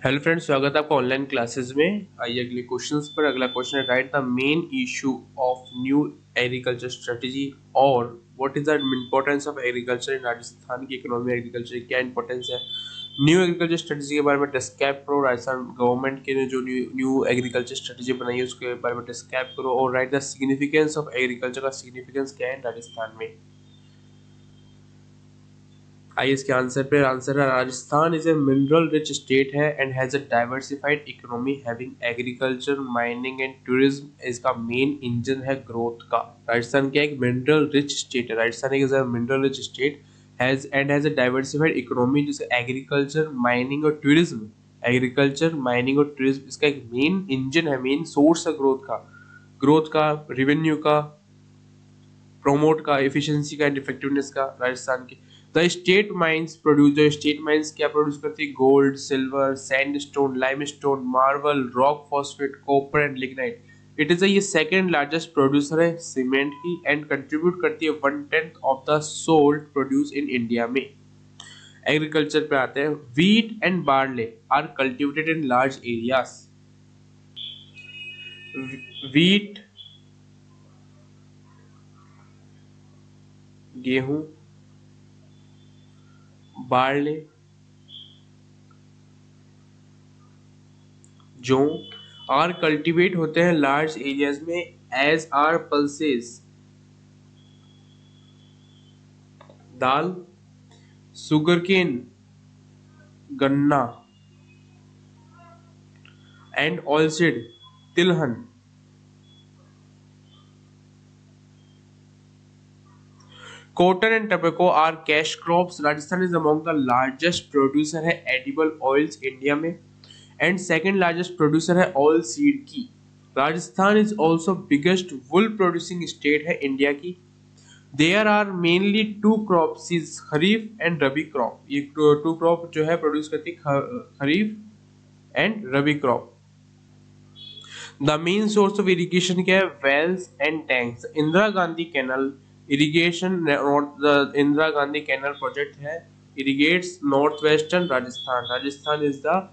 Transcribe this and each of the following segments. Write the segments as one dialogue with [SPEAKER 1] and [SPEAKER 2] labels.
[SPEAKER 1] Hello friends, स्वागत है आपका ऑनलाइन क्लासेस में। आइए अगले क्वेश्चंस पर। अगला क्वेश्चन है, write the main issue of new agriculture strategy और what is the importance of agriculture in Rajasthan की इकोनॉमी। एग्रीकल्चर की क्या इंपॉर्टेंस है, न्यू एग्रीकल्चर स्ट्रेटजी के बारे में डिस्क्राइब करो। राजस्थान गवर्नमेंट के ने जो न्यू एग्रीकल्चर स्ट्रेटजी बनाई है उसके बारे में डिस्क्राइब करो। और right the significance of agriculture का सिग्निफिकेंस क्या है राजस्थान में। आइए इसके आंसर पे। आंसर है, Rajasthan is a mineral rich state है and has a diversified economy having agriculture, mining and tourism इसका मेन इंजन है ग्रोथ का। राजस्थान क्या एक मिनरल रिच स्टेट है। Rajasthan is a mineral rich state has a diversified economy जिससे agriculture, mining और tourism, agriculture, mining और टूरिज्म इसका एक मेन इंजन है, मेन सोर्स है ग्रोथ का, रेवेन्यू का, प्रोमोट का, एफिशिएंसी का एंड इफेक्टिवनेस का। राजस्थान की द स्टेट माइंस प्रोड्यूस, जो स्टेट माइंस क्या प्रोड्यूस करती है, gold, silver, sandstone, limestone, marble, rock phosphate, copper and lignite. It is ये सेकेंड लार्जेस्ट प्रोड्यूसर है सीमेंट की एंड कंट्रीब्यूट करती है 1/10 of the salt produce in India में। एग्रीकल्चर पे आते हैं। Wheat and barley are cultivated in large areas. Wheat, गेहूं, बार्ले, जो आर कल्टीवेट होते हैं लार्ज एरियाज में as are pulses. Dal, sugarcane, गन्ना एंड ऑयलसीड, तिलहन। Cotton and tobacco are cash crops. Rajasthan is among the largest producer है edible oils India में and second largest producer है ऑयल सीड की। Rajasthan is also biggest wool producing state है India की। There are mainly two crops is kharif and rabi crop. ये two crop जो है produce करती है, kharif and rabi crop. The main source of irrigation क्या है, wells and tanks. Indira Gandhi canal irrigation, the Indira Gandhi canal project है, irrigates north western Rajasthan. Rajasthan is the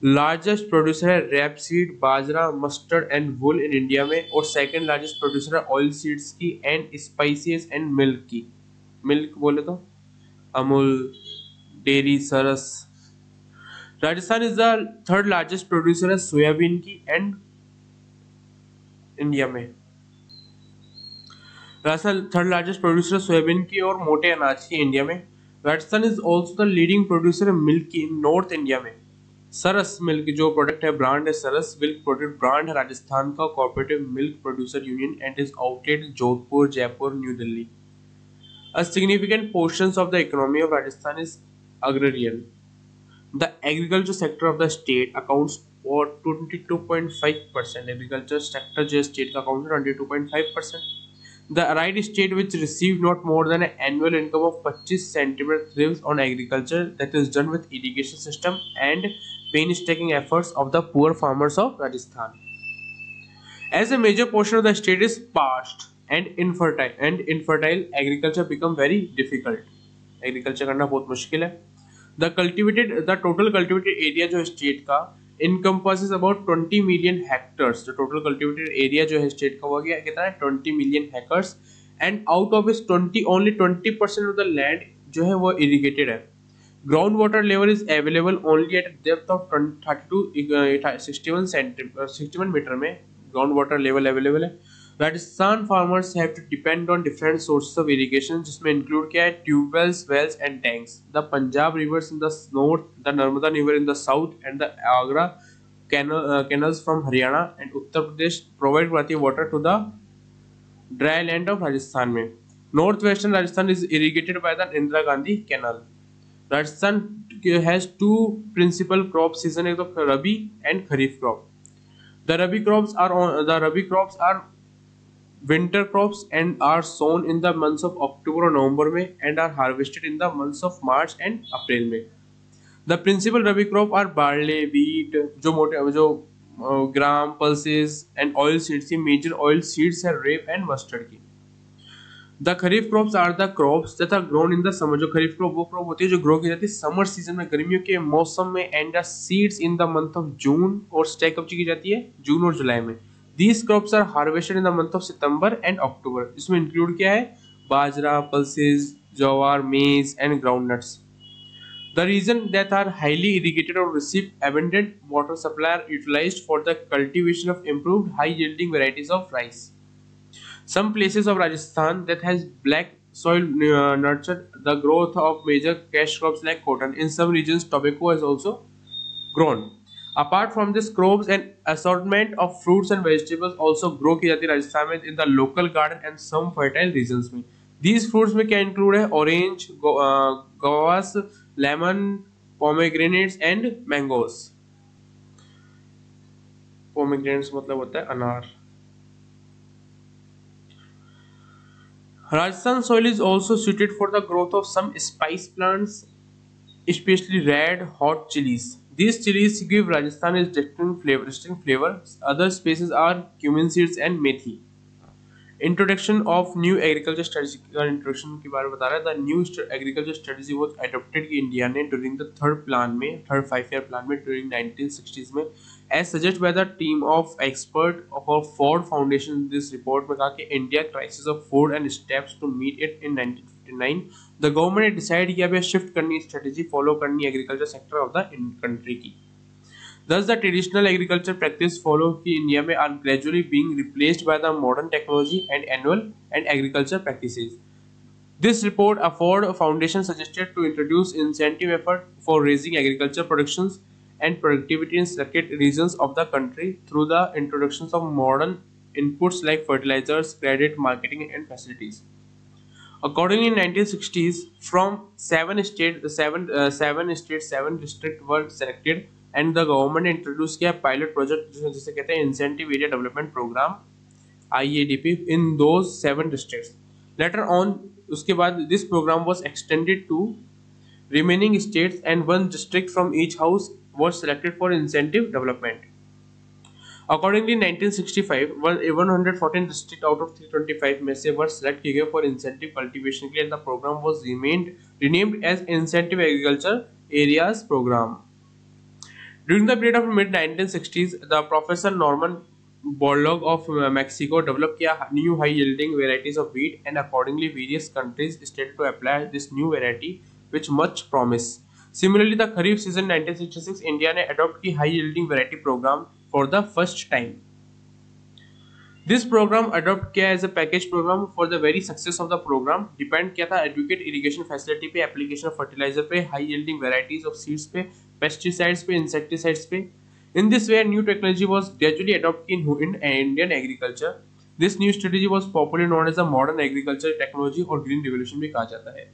[SPEAKER 1] largest producer है rapeseed, bajra, mustard and wool in India में और सेकंड लार्जेस्ट प्रोड्यूसर है oil seeds की and spices and milk की। Milk बोले तो Amul, dairy, Saras. Rajasthan is the third largest producer है सोयाबीन की एंड इंडिया में। राजस्थान थर्ड लार्जेस्ट प्रोड्यूसर है सोयाबीन की और मोटे अनाज की इंडिया में। Rajasthan is also the leading producer milk की इन नॉर्थ इंडिया में। सरस मिल्क जो प्रोडक्ट है, ब्रांड है सरस मिल्क प्रोडक्ट, ब्रांड है राजस्थान का cooperative milk producer union and is outlet Jodhpur, Jaipur, new Delhi. A significant portions of the economy of Rajasthan is agrarian. The agriculture sector of the state accounts for 22.5%. Agriculture sector जो state का account है 22.5%. The right state which received not more than an annual income of 25 centimeter thrives on agriculture that is done with irrigation system and painstaking efforts of the poor farmers of Rajasthan. As a major portion of the state is parched and infertile, agriculture become very difficult. Agriculture करना बहुत मुश्किल है। The total cultivated area जो state का encompasses about 20 million hectares. जो total cultivated area जो है state का वो क्या कितना है 20 million hectares and out of this 20 only 20% of the land जो है वो irrigated है। Ground water level is available only at a depth of 61 metre में ग्राउंड वाटर लेवल अवेलेबल है। Rajasthan farmers have to depend on different sources of irrigation जिसमें include क्या है, tubewells, wells and tanks. The Punjab rivers in the north, the Narmada river in the south and the Agra canals from Haryana and Uttar Pradesh provide करती है water to the dry land of Rajasthan में। North western Rajasthan is irrigated by the Indira Gandhi canal. Rajasthan has two principal crop season, एक तो rabi and kharif crop. The Rabi crops are winter crops and are sown in the months of October और November में and are harvested in the months of March and April में। The principal Rabi crop are barley, wheat, जो ग्राम, pulses and oil seeds। की major oil seeds है rape and mustard की। The kharif crops are the crops that are grown in the summer। जो खरीफ crop वो crop होती है जो ग्रो की जाती है समर सीजन में, गर्मियों के मौसम में, and the seeds in the month of June, और स्टैक कब की जाती है, जून और जुलाई में। These crops are harvested in the month of September and October. इसमें इंक्लूड क्या है, bajra, pulses, jowar, maize and groundnuts. The region that are highly irrigated or receive abundant water supply are utilized for the cultivation of improved high yielding varieties of rice. Some places of Rajasthan that has black soil nurtured the growth of major cash crops like cotton. In some regions, tobacco is also grown. Apart from this, crops and assortment of fruits and vegetables also grow की जाती है राजस्थान में in the local garden and some fertile regions में. These fruits में क्या include है, orange, guavas, lemon, pomegranates and mangoes. Pomegranates मतलब होता है अनार. Rajasthan soil is also suited for the growth of some spice plants, especially red hot chilies. These chilies give Rajasthan its distinct flavor. Other species are cumin seeds and methi. Introduction of new agriculture strategy का introduction के बारे में बता रहा है. The new agriculture strategy was adopted की India ने during the third 5-year plan में during 1960s में, as suggested by the team of expert of a Ford Foundation. This report में कहा कि India crisis of food and steps to meet it in 1959. The government ने decide किया भी shift करनी strategy follow करनी agriculture sector of the country की. Thus, the traditional agriculture practice follow की इंडिया में are gradually being replaced by the modern technology and annual and agriculture practices. This report afford a foundation suggested to introduce incentive effort for raising agriculture productions and productivity in selected regions of the country through the introductions of modern inputs like fertilizers, credit, marketing, and facilities. Accordingly, in 1960s, from 7 districts were selected, and the government introduced a pilot project जिसे कहते हैं Incentive Area Development Program (IADP) in those 7 districts. Later on, उसके बाद this program was extended to remaining states, and 1 district from each house was selected for incentive development. Accordingly, in 1965, 114 districts out of 325 में से were select किए गए for incentive cultivation के लिए, and the program was renamed as Incentive Agriculture Areas Program. During the period of mid 1960s, the Professor Norman Borlaug of Mexico developed new high yielding varieties of wheat, and accordingly various countries started to apply this new variety with much promise. Similarly, the Kharif season 1966, India ने adopt की high yielding variety program for the first time. This program adopt किया as a package program. For the very success of the program depend किया था adequate irrigation facility पे, application of fertilizer पे, high yielding varieties of seeds पे, pesticides पे, insecticides पे. In this way, new technology was gradually adopted in Indian agriculture. This new strategy was popularly known as the modern agriculture technology or green revolution भी कहा जाता है.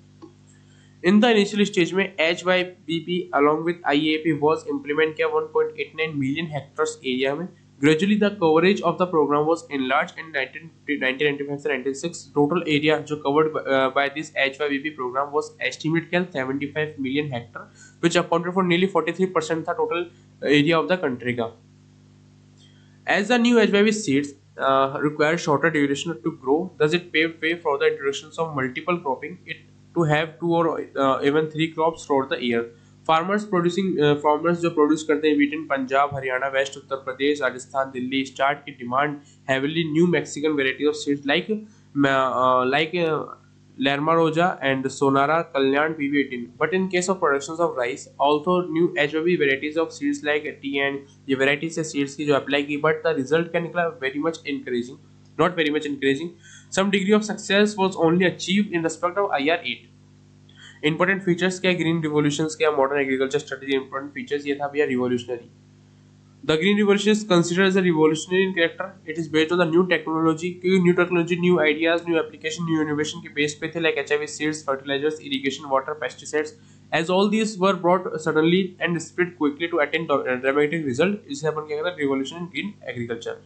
[SPEAKER 1] In the initial stage में HYBP along with IAP was implemented किया 1.89 million hectares area में. Gradually, the coverage of the program was enlarged in 1995 से 1996. Total area जो covered by this HYBP program was estimated किया 75 million hectare, which accounted for nearly 43% था total area of the country का. As the new HYBP seeds require shorter duration to grow, thus it paved way for the introductions of multiple cropping. It to have 2 or even 3 crops throughout the year. Farmers जो produce करते हैं wheat in Punjab, Haryana, west Uttar Pradesh, Rajasthan, Delhi start की demand heavily new Mexican varieties of seeds like Lerma Roja and Sonara Kalyan PB18. But in case of productions of rice, also new HYB varieties of seeds like TN, ये varieties से seeds की जो apply की, but the result क्या निकला not very much encouraging. Some degree of success was only achieved in respect of IR8. Important features क्या, green revolutions क्या, modern agriculture strategy. Important features ये था भैया revolutionary. The green revolution is considered as a revolutionary in character. It is based on the new technology, new ideas, new application, new innovation के base पे थे like HIV seeds, fertilizers, irrigation, water, pesticides. As all these were brought suddenly and spread quickly to attain dramatic result, इसे अपन क्या कहते हैं revolution in green agriculture.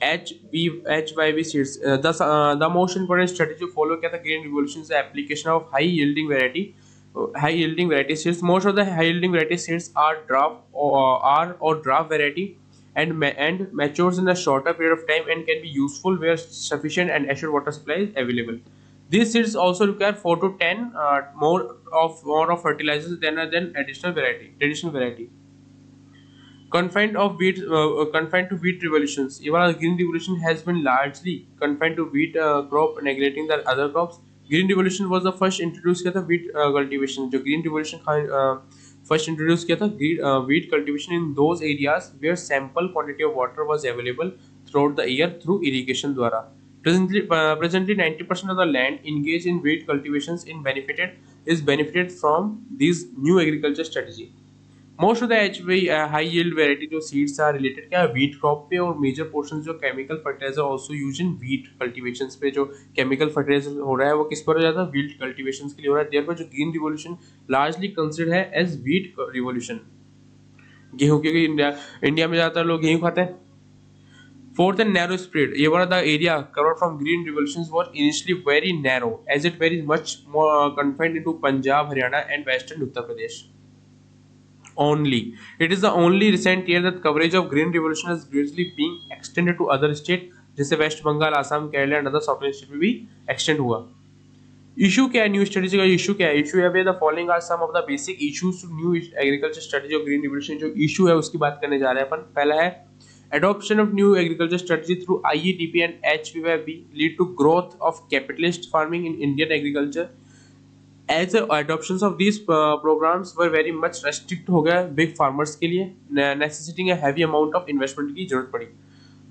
[SPEAKER 1] HYB seeds. The most important strategy to follow क्या था green revolution is the application of high yielding variety seeds. Most of the high yielding variety seeds are draft variety and matures in a shorter period of time and can be useful where sufficient and assured water supply is available. These seeds also require 4 to 10 more of fertilizers than traditional variety. Confined to wheat revolutions. Even the green revolution has been largely confined to wheat crop, neglecting the other crops. Green revolution was the first introduced किया था wheat cultivation. जो green revolution first introduced किया था wheat cultivation in those areas where sample quantity of water was available throughout the year through irrigation द्वारा. Presently 90% of the land engaged in wheat cultivations benefited from these new agriculture strategy. Most of the high yield variety जो seeds are related क्या है wheat crop पे और major portion जो chemical fertiliser also use in wheat cultivations पे जो chemical fertiliser हो रहा है वो किस पर हो जाता है व्हीट कल्टीवेशंस के लिए हो रहा है देयर पर जो ग्रीन रिवॉल्यूशन लार्जली कंसिडर्ड है एज व्हीट रिवॉल्यूशन गेहूं क्योंकि इंडिया में ज्यादातर लोग गेहूं खाते हैं Fourth and narrow spread. Here the area covered from green revolutions was initially very narrow as it very much more confined into Punjab, Haryana and western Uttar Pradesh. Only. It is the only recent year that coverage of green revolution is gradually being extended to other states जैसे West Bengal Assam Kerala and other south state में भी extend हुआ issue क्या है new strategy का issue क्या है issue है the following are some of the basic issues to new agriculture strategy of green revolution जो इशू है उसकी बात करने जा रहे हैं अपन पहला है adoption of new agriculture strategy through IEDP and HVB lead to growth of capitalist farming in Indian agriculture as the adoptions of these programs were very much restrict हो गया big farmers के लिए necessitating a heavy amount of investment की जरूरत पड़ी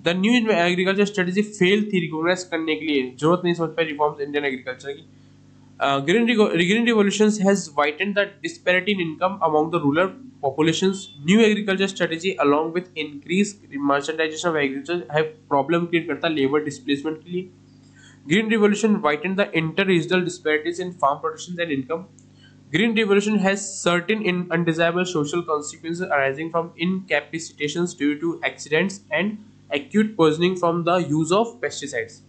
[SPEAKER 1] The new agriculture strategy failed थी recognize करने के लिए जरूरत नहीं समझ पाई reforms Indian agriculture की green revolutions has widened the disparity in income among the rural populations. New agriculture strategy along with increased merchandisation of agriculture have problem create करता labor displacement के लिए. Green revolution widened the inter-regional disparities in farm production and income. Green revolution has certain undesirable social consequences arising from incapacitations due to accidents and acute poisoning from the use of pesticides.